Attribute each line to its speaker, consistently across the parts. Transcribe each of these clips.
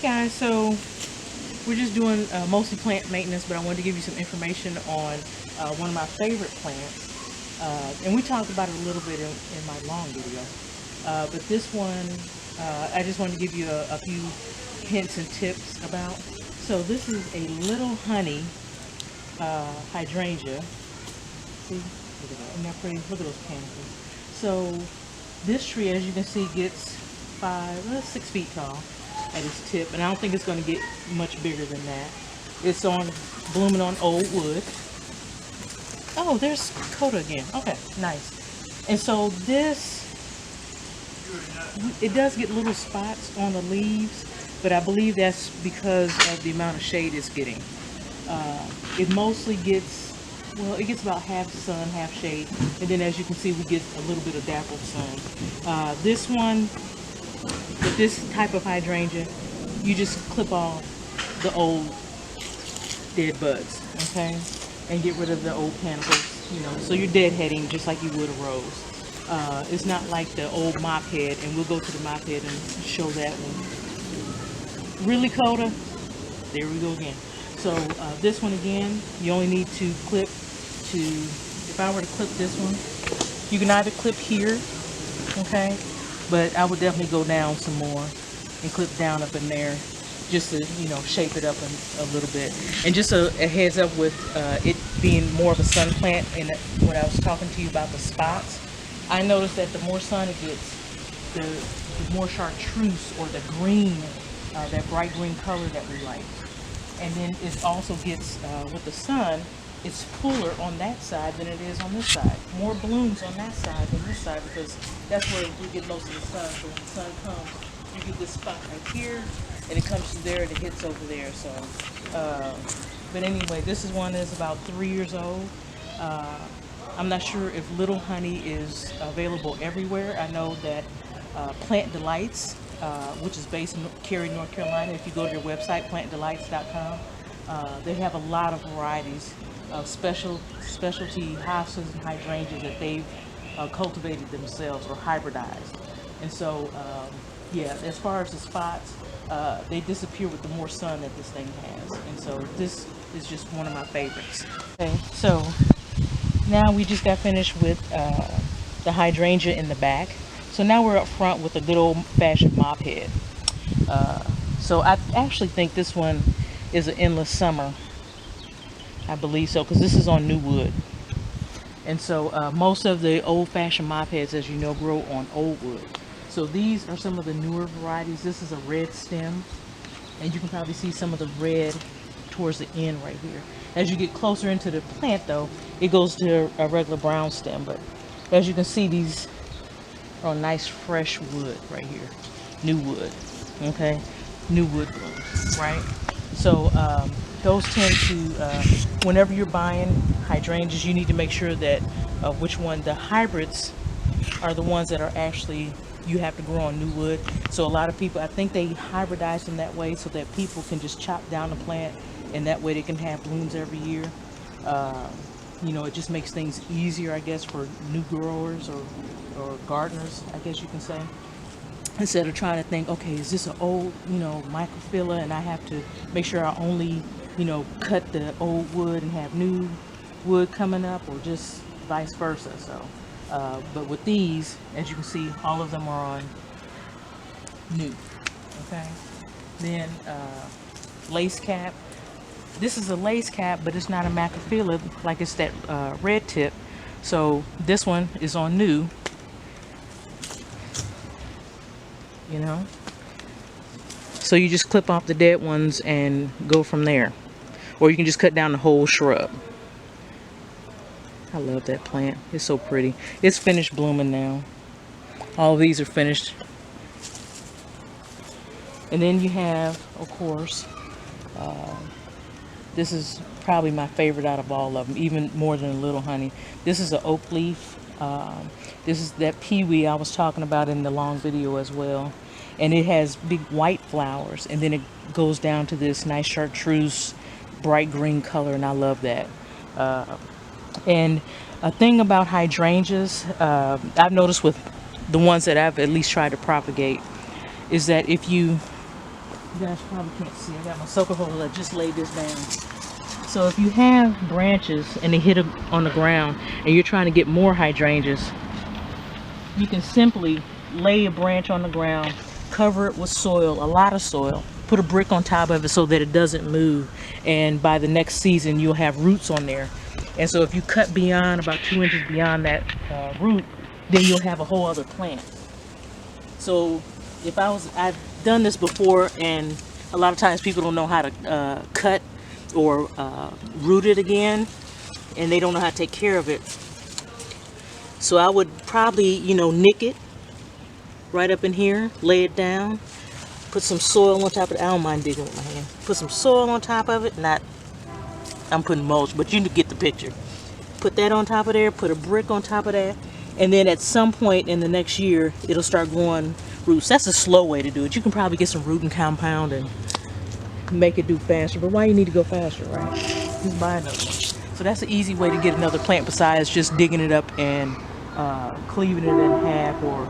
Speaker 1: guys, so we're just doing mostly plant maintenance, but I wanted to give you some information on one of my favorite plants. And we talked about it a little bit in my long video. But this one, I just wanted to give you a few hints and tips about. So this is a little honey hydrangea. See, look at that. Isn't that pretty? Look at those panicles. So this tree, as you can see, gets 6 feet tall at its tip, and I don't think it's going to get much bigger than that. It's blooming on old wood. Oh, there's Coda again. Okay, nice. And so this, it does get little spots on the leaves, but I believe that's because of the amount of shade it's getting. It mostly gets, well, it gets about half sun, half shade, and then as you can see, we get a little bit of dappled sun. This one, with this type of hydrangea, you just clip off the old dead buds, okay, and get rid of the old panicles, you know, so you're deadheading just like you would a rose. It's not like the old mop head, and we'll go to the mop head and show that one. Really, Coda? There we go again. So this one again, you only need to clip to, if I were to clip this one, you can either clip here, okay, but I would definitely go down some more and clip down up in there just to, you know, shape it up a little bit. And just a heads up with it being more of a sun plant, and when I was talking to you about the spots, I noticed that the more sun it gets, the more chartreuse or the green, that bright green color that we like. And then it also gets, with the sun, it's cooler on that side than it is on this side. More blooms on that side than this side, because that's where we get most of the sun. So when the sun comes, you get this spot right here, and it comes through there and it hits over there. So, but anyway, this is one that's about 3 years old. I'm not sure if Little Honey is available everywhere. I know that Plant Delights, which is based in Cary, North Carolina. If you go to their website, plantdelights.com, they have a lot of varieties of specialty hostas and hydrangeas that they've cultivated themselves or hybridized. And so, yeah, as far as the spots, they disappear with the more sun that this thing has. And so this is just one of my favorites. Okay, so now we just got finished with the hydrangea in the back. So now we're up front with a good old-fashioned mop head. So I actually think this one is an endless summer. I believe so, because this is on new wood. And so most of the old-fashioned mop heads, as you know, grow on old wood. So these are some of the newer varieties. This is a red stem, and you can probably see some of the red towards the end right here. As you get closer into the plant, though, it goes to a regular brown stem. But as you can see, these are nice fresh wood right here, new wood. Okay, new wood blooms, right? So those tend to, whenever you're buying hydrangeas, you need to make sure that which one, the hybrids are the ones that are actually, you have to grow on new wood. So a lot of people, I think they hybridize them that way so that people can just chop down the plant, and that way they can have blooms every year. You know, it just makes things easier, I guess, for new growers or gardeners, I guess you can say. Instead of trying to think, okay, is this an old, you know, microphylla, and I have to make sure I only, you know, cut the old wood and have new wood coming up, or just vice versa. So, but with these, as you can see, all of them are on new. Okay. Then lace cap. This is a lace cap, but it's not a macrophylla, like it's that red tip. So this one is on new. You know, so you just clip off the dead ones and go from there, or you can just cut down the whole shrub. I love that plant. It's so pretty. It's finished blooming now. All of these are finished. And then you have, of course, this is probably my favorite out of all of them, even more than Little Honey. This is an oak leaf. This is that peewee I was talking about in the long video as well. And it has big white flowers, and then it goes down to this nice chartreuse bright green color, and I love that. And a thing about hydrangeas, I've noticed with the ones that I've at least tried to propagate, is that if you You guys probably can't see. I got my soaker holder. I just laid this down. So if you have branches and they hit on the ground and you're trying to get more hydrangeas, you can simply lay a branch on the ground, cover it with soil, a lot of soil, put a brick on top of it so that it doesn't move, and by the next season you'll have roots on there. And so if you cut beyond about 2 inches beyond that root, then you'll have a whole other plant. So if I've done this before, and a lot of times people don't know how to cut or root it again, and they don't know how to take care of it. So I would probably, nick it right up in here, lay it down, put some soil on top of it. I don't mind digging with my hand. Put some soil on top of it, I'm putting mulch, but you get the picture. Put that on top of there, put a brick on top of that, and then at some point in the next year, it'll start growing roots. That's a slow way to do it. You can probably get some rooting compound and make it do faster, but why you need to go faster, right? Just buy another one. So that's an easy way to get another plant besides just digging it up and cleaving it in half, or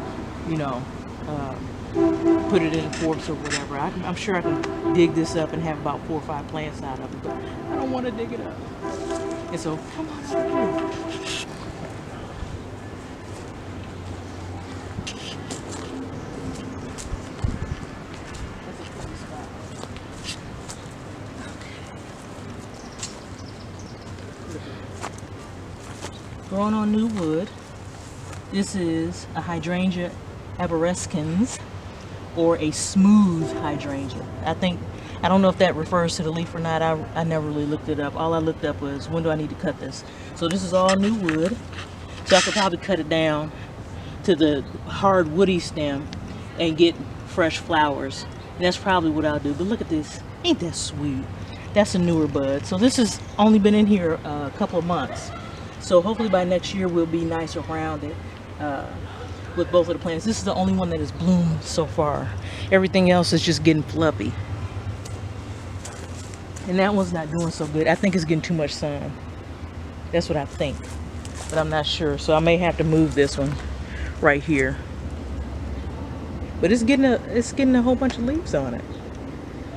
Speaker 1: put it in forks or whatever. I'm sure I can dig this up and have about 4 or 5 plants out of it, but I don't want to dig it up. And so, come on, sit here. Growing on new wood. This is a hydrangea arborescens, or a smooth hydrangea. I don't know if that refers to the leaf or not. I never really looked it up. All I looked up was, when do I need to cut this? So this is all new wood. So I could probably cut it down to the hard woody stem and get fresh flowers. And that's probably what I'll do. But look at this. Ain't that sweet? That's a newer bud. So this has only been in here a couple of months. So hopefully by next year we'll be nice around it with both of the plants. This is the only one that has bloomed so far. Everything else is just getting fluffy. And that one's not doing so good. I think it's getting too much sun. That's what I think, but I'm not sure. So I may have to move this one right here. But it's getting a whole bunch of leaves on it.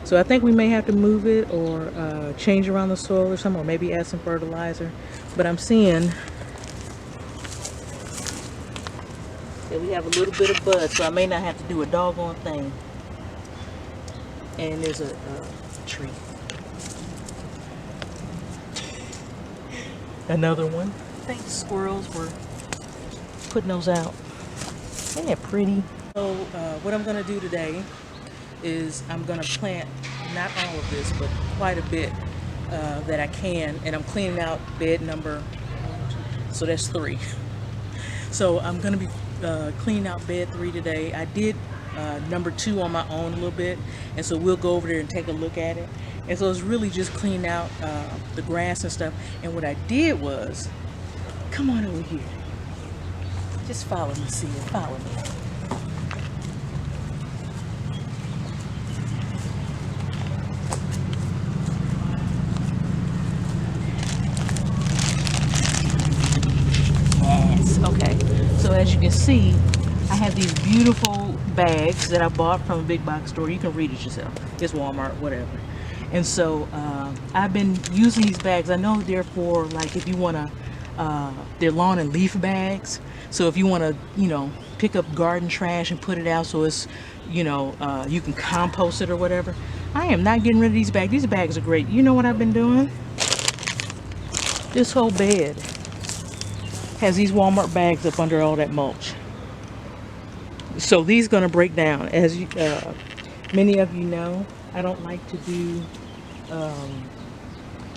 Speaker 1: So I think we may have to move it, or change around the soil or something, or maybe add some fertilizer. But I'm seeing that we have a little bit of bud, so I may not have to do a doggone thing. And there's a tree. Another one. I think the squirrels were putting those out. Isn't that pretty? So what I'm going to do today is I'm going to plant, not all of this, but quite a bit that I can. And I'm cleaning out bed number, so that's 3. So I'm going to be cleaning out bed 3 today. I did number 2 on my own a little bit, and so we'll go over there and take a look at it. And so it's really just cleaning out the grass and stuff. And what I did was, come on over here, just follow me, see it, follow me. Yes, okay. So as you can see, I have these beautiful bags that I bought from a big box store. You can read it yourself. It's Walmart, whatever. And so I've been using these bags. I know they're for, like, if you want to, they're lawn and leaf bags. So if you want to, pick up garden trash and put it out so it's, you can compost it or whatever. I am not getting rid of these bags. These bags are great. You know what I've been doing? This whole bed has these Walmart bags up under all that mulch. So these going to break down. As many of you know, I don't like to do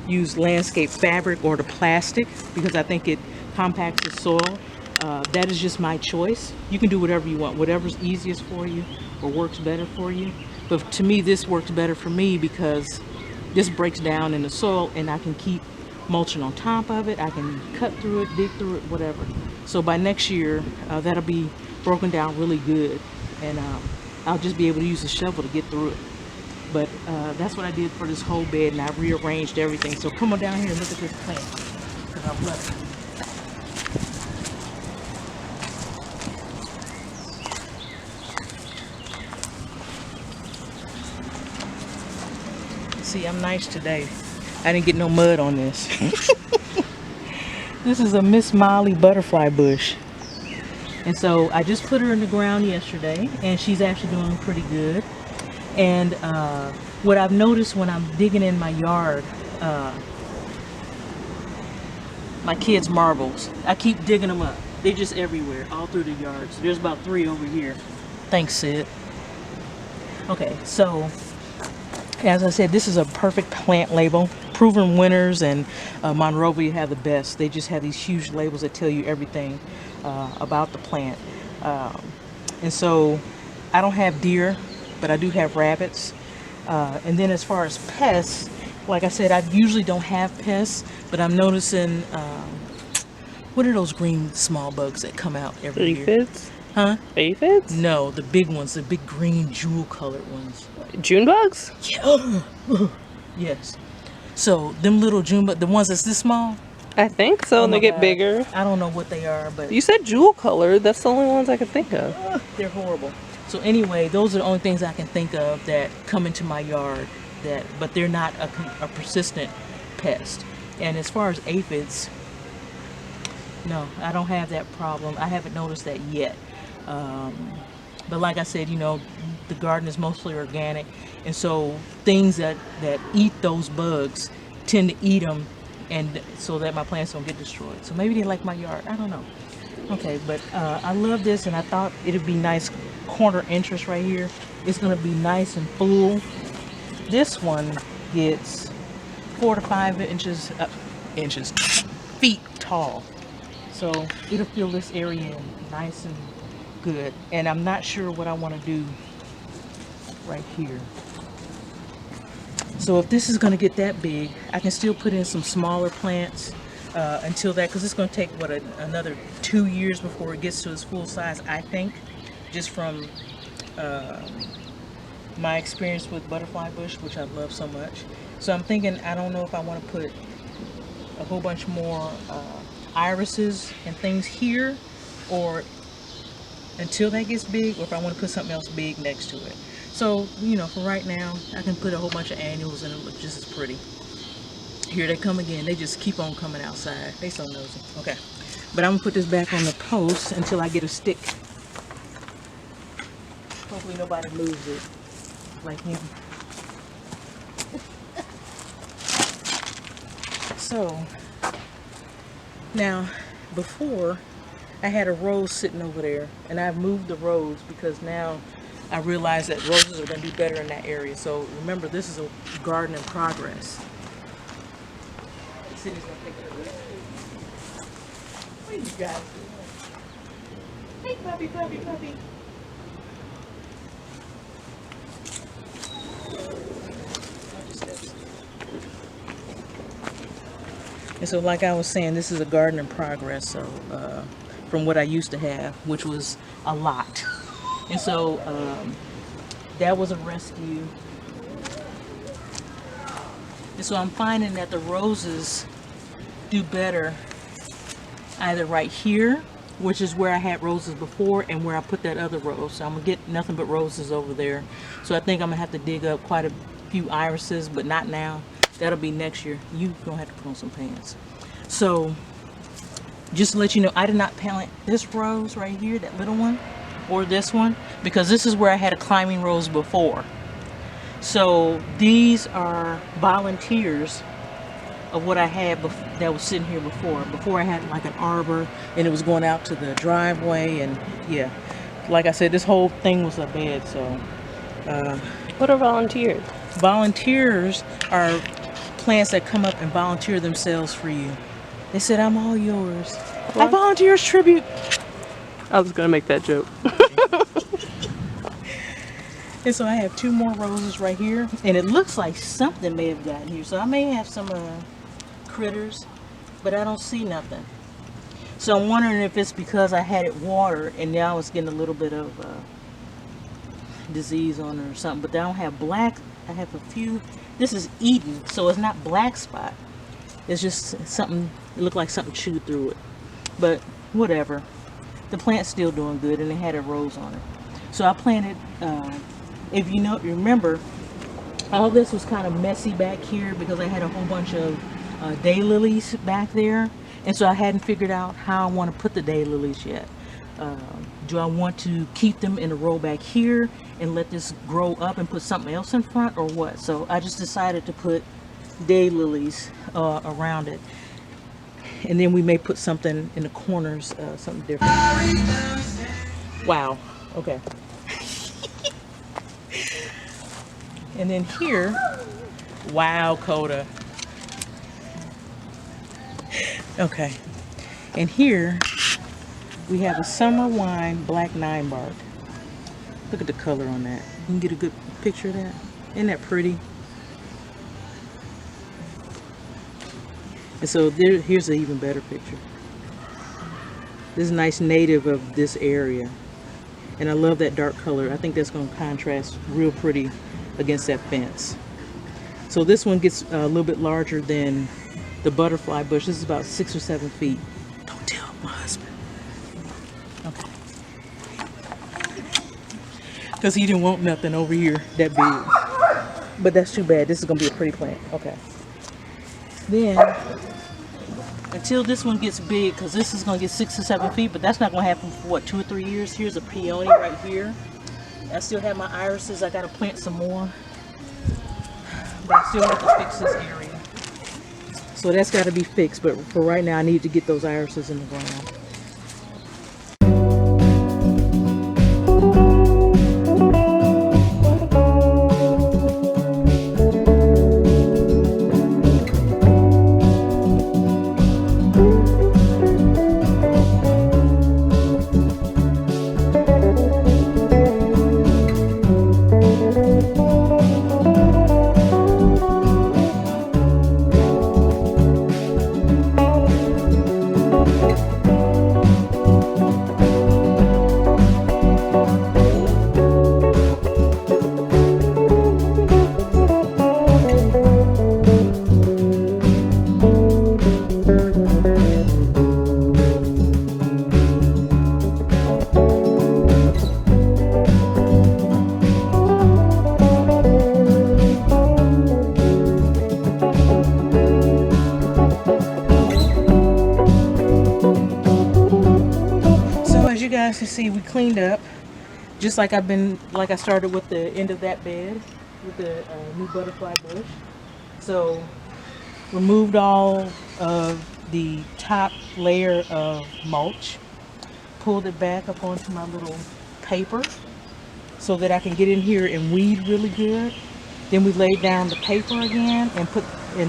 Speaker 1: use landscape fabric or the plastic because I think it compacts the soil. That is just my choice. You can do whatever you want, whatever's easiest for you or works better for you. But to me, this works better for me because this breaks down in the soil and I can keep mulching on top of it. I can cut through it, dig through it, whatever. So by next year, that'll be broken down really good, and I'll just be able to use the shovel to get through it. But that's what I did for this whole bed, and I rearranged everything. So come on down here and look at this plant, because I love it. See, I'm nice today. I didn't get no mud on this. This is a Miss Molly butterfly bush. And so I just put her in the ground yesterday, and she's actually doing pretty good. And what I've noticed when I'm digging in my yard, my kids' marbles, I keep digging them up. They're just everywhere, all through the yard. So there's about 3 over here. Thanks, Sid. Okay, so as I said, this is a perfect plant label. Proven winners and Monrovia have the best. They just have these huge labels that tell you everything about the plant. And so I don't have deer, but I do have rabbits. And then as far as pests, like I said, I usually don't have pests, but I'm noticing, what are those green small bugs that come out every year?
Speaker 2: Aphids?
Speaker 1: Huh?
Speaker 2: Aphids?
Speaker 1: No, the big ones, the big green jewel colored ones.
Speaker 2: June bugs?
Speaker 1: Yeah. Yes. So them little June bugs, the ones that's this small,
Speaker 2: I think so, and
Speaker 1: my
Speaker 2: they get
Speaker 1: God.
Speaker 2: bigger.
Speaker 1: I don't know what they are, but
Speaker 2: You said jewel colored. That's the only ones I could think of.
Speaker 1: they're horrible. So anyway, those are the only things I can think of that come into my yard, but they're not a persistent pest. And as far as aphids, no, I don't have that problem. I haven't noticed that yet. But like I said, the garden is mostly organic, and so things that eat those bugs tend to eat them, and so that my plants don't get destroyed. So maybe they like my yard. I don't know. Okay, but I love this, and I thought it'd be nice corner interest right here. It's gonna be nice and full. This one gets 4 to 5 feet tall. So it'll fill this area in nice and good. And I'm not sure what I want to do right here. So if this is going to get that big, I can still put in some smaller plants until that, because it's going to take another 2 years before it gets to its full size, I think, just from my experience with butterfly bush, which I love so much. So I'm thinking, I don't know if I want to put a whole bunch more irises and things here, or until that gets big, or if I want to put something else big next to it. So, for right now, I can put a whole bunch of annuals and it looks just as pretty. Here they come again. They just keep on coming outside. They so nosy. Okay. But I'm going to put this back on the post until I get a stick. Hopefully nobody moves it like him. So, now, before, I had a rose sitting over there, and I've moved the rose because now I realize that roses are going to do better in that area. So remember, this is a garden in progress. Cindy's going to pick it up. What are you guys doing? Hey, puppy, puppy, puppy. And so, like I was saying, this is a garden in progress. So, from what I used to have, which was a lot. And so, that was a rescue. And so I'm finding that the roses do better either right here, which is where I had roses before, and where I put that other rose. So I'm gonna get nothing but roses over there. So I think I'm gonna have to dig up quite a few irises, but not now. That'll be next year. You're gonna have to put on some pants. So just to let you know, I did not plant this rose right here, that little one, or this one, because this is where I had a climbing rose before. So these are volunteers of what I had that was sitting here before. Before I had like an arbor, and it was going out to the driveway, and yeah, like I said, this whole thing was a bed. So
Speaker 2: What are volunteers?
Speaker 1: Volunteers are plants that come up and volunteer themselves for you. They said, I'm all yours. What? I volunteer as tribute.
Speaker 2: I was gonna make that joke.
Speaker 1: And so I have 2 more roses right here, and it looks like something may have gotten here. So I may have some critters, but I don't see nothing. So I'm wondering if it's because I had it watered and now it's getting a little bit of disease on it or something. But I don't have black. I have a few. This is Eden, so it's not black spot. It's just something, it looked like something chewed through it. But whatever. The plant's still doing good, and it had a rose on it. So I planted, if you remember, All this was kind of messy back here because I had a whole bunch of daylilies back there, and so I hadn't figured out how I want to put the daylilies yet. Do I want to keep them in a row back here and let this grow up and put something else in front, or what? So I just decided to put daylilies around it, and then we may put something in the corners, something different. Wow. Okay. And then here, wow, Coda. Okay. And here we have a summer wine black 9 bark. Look at the color on that. You can get a good picture of that. Isn't that pretty? And so here's an even better picture. This is a nice native of this area. And I love that dark color. I think that's going to contrast real pretty against that fence. So this one gets a little bit larger than the butterfly bush. This is about 6 or 7 feet. Don't tell my husband. Okay. Because he didn't want nothing over here that big. But that's too bad. This is going to be a pretty plant. Okay. Then, until this one gets big, because this is going to get 6 or 7 feet, but that's not going to happen for what, 2 or 3 years. Here's a peony right here. I still have my irises. I got to plant some more. But I still have to fix this area. So that's got to be fixed. But for right now, I need to get those irises in the ground. As you see, we cleaned up just like I started with the end of that bed with the new butterfly bush. So removed all of the top layer of mulch, pulled it back up onto my little paper so that I can get in here and weed really good. Then we laid down the paper again and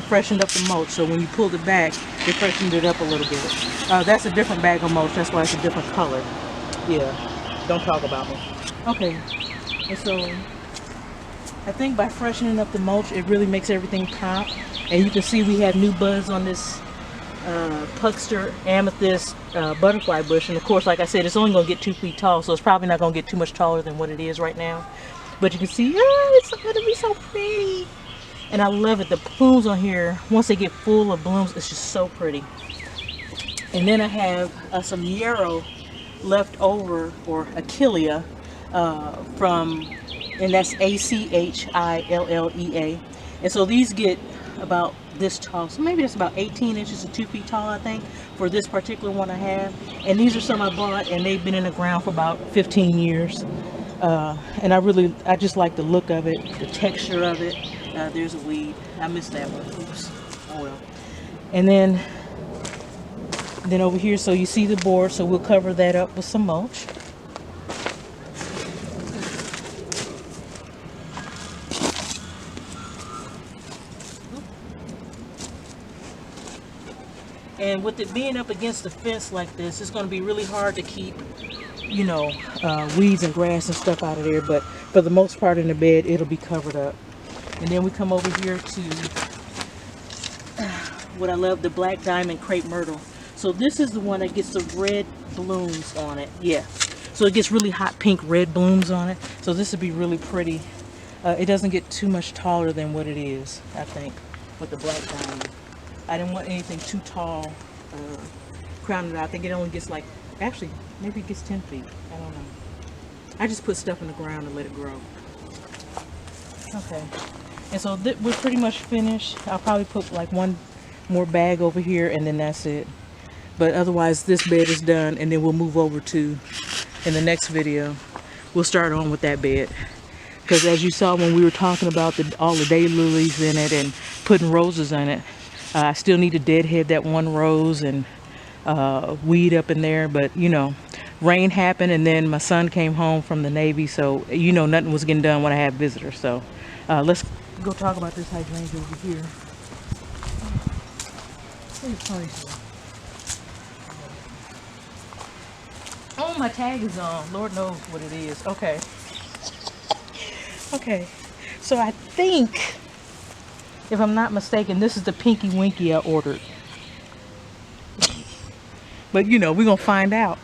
Speaker 1: freshened up the mulch. So when you pulled it back, it freshened it up a little bit. That's a different bag of mulch. That's why it's a different color. Yeah, don't talk about me. Okay, and so I think by freshening up the mulch, it really makes everything pop. And you can see we have new buds on this Puckster amethyst butterfly bush. And of course, like I said, it's only going to get 2 feet tall, so it's probably not going to get too much taller than what it is right now. But you can see, it's going to be so pretty. And I love it. The plumes on here, once they get full of blooms, it's just so pretty. And then I have some yarrow left over, or achillea, and that's Achillea. And so these get about this tall, so maybe that's about 18 inches to 2 feet tall, I think, for this particular one I have. And these are some I bought, and they've been in the ground for about 15 years. And I just like the look of it, the texture of it. There's a weed. I missed that one. Oops. Oh well. And then over here, so you see the board, so we'll cover that up with some mulch. And with it being up against the fence like this, it's going to be really hard to keep, weeds and grass and stuff out of there. But for the most part in the bed, it'll be covered up. And then we come over here to what I love, the black diamond crepe myrtle. So this is the one that gets the red blooms on it. Yeah. So it gets really hot pink red blooms on it. So this would be really pretty. It doesn't get too much taller than what it is, I think, with the black diamond. I didn't want anything too tall crowning it out. I think it only gets actually, maybe it gets 10 feet. I don't know. I just put stuff in the ground and let it grow. Okay. And so we're pretty much finished. I'll probably put like one more bag over here and then that's it. But otherwise this bed is done, and then we'll move over to, in the next video, we'll start on with that bed. Because as you saw when we were talking about all the daylilies in it and putting roses in it, I still need to deadhead that one rose and weed up in there. But you know, rain happened, and then my son came home from the Navy, so you know nothing was getting done when I had visitors. So let's go talk about this hydrangea over here. Oh, my tag is on. Lord knows what it is. Okay. Okay. So I think, if I'm not mistaken, this is the Pinky Winky I ordered. But you know, we're gonna find out.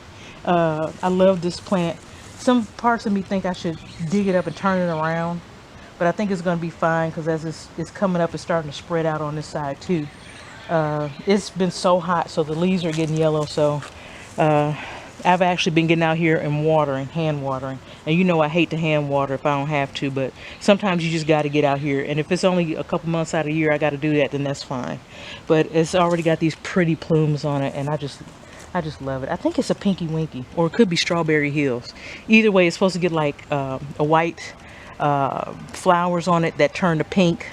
Speaker 1: I love this plant. Some parts of me think I should dig it up and turn it around, but I think it's gonna be fine because as it's coming up, it's starting to spread out on this side too. It's been so hot, so the leaves are getting yellow. So I've actually been getting out here and watering, hand watering. And you know I hate to hand water if I don't have to, but sometimes you just got to get out here. And if it's only a couple months out of the year I got to do that, then that's fine. But it's already got these pretty plumes on it, and I just love it. I think it's a Pinky Winky, or it could be Strawberry Hills. Either way, it's supposed to get like a white flowers on it that turn to pink.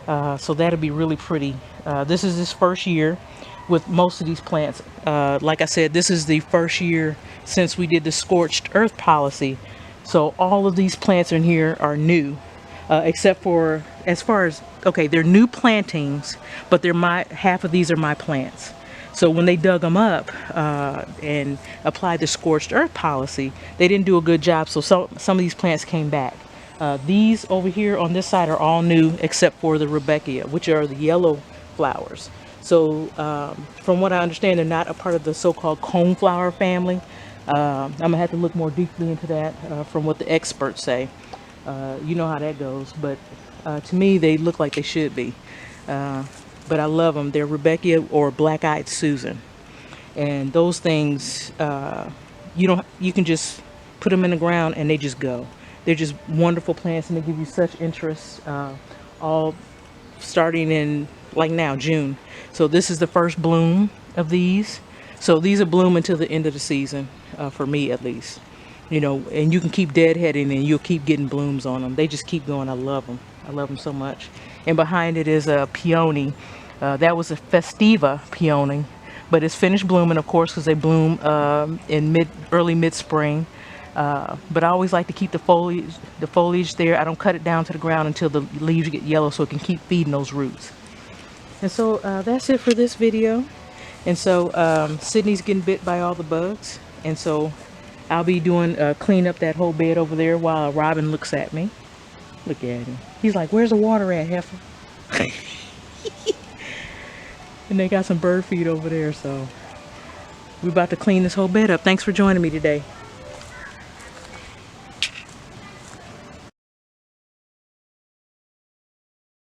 Speaker 1: So that'll be really pretty. This is his first year with most of these plants. Like I said, this is the first year since we did the scorched earth policy. So all of these plants in here are new, except for, as far as, okay, they're new plantings, but half of these are my plants. So when they dug them up and applied the scorched earth policy, they didn't do a good job. So some of these plants came back. These over here on this side are all new except for the Rudbeckia, which are the yellow flowers. So from what I understand, they're not a part of the so-called coneflower family. I'm gonna have to look more deeply into that from what the experts say. You know how that goes, but to me they look like they should be. But I love them. They're Rudbeckia or Black-Eyed Susan, and those things you can just put them in the ground and they just go. They're just wonderful plants, and they give you such interest. All starting in like now June. So this is the first bloom of these. So these are blooming until the end of the season, for me at least. You know, and you can keep deadheading and you'll keep getting blooms on them. They just keep going. I love them. I love them so much. And behind it is a peony. That was a Festiva peony, but it's finished blooming, of course, because they bloom in early mid-spring. But I always like to keep the foliage there. I don't cut it down to the ground until the leaves get yellow, so it can keep feeding those roots. And so that's it for this video. And so Sydney's getting bit by all the bugs, and so I'll be doing clean up that whole bed over there while Robin looks at me. Look at him. He's like, "Where's the water at, heifer?" And they got some bird feed over there, so we're about to clean this whole bed up. Thanks for joining me today.